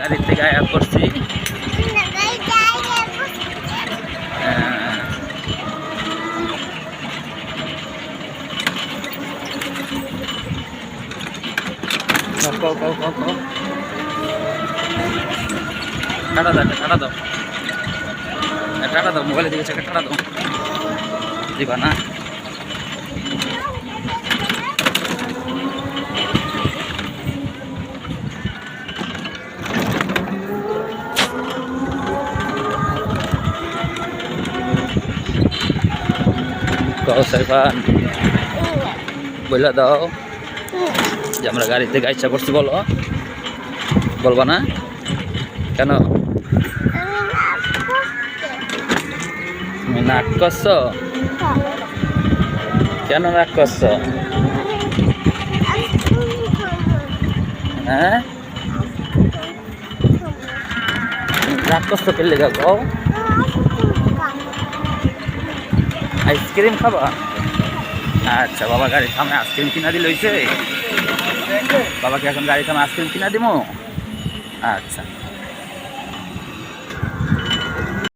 গাড়ির থেকে আয়া করছি। টাটা দাও, টাটা দাও, টাটা দাও, মোবাইলে দিকে টাটা দাও, দিবা না? কও সাইফান, বলে দাও যে আমরা গাড়িতে গাইছা করছি, বলো। বলবা না কেন? তুমি নাক করছো? কেন নাক করছো? হ্যাঁ, রাগ করছো কে লেগা? গো আইসক্রিম খাবা? আচ্ছা, বাবা গাড়ি থামে আইসক্রিম কিনা দিল হইছে। বাবাকে এখন গাড়ি থামে আইসক্রিম কিনা দিব। আচ্ছা।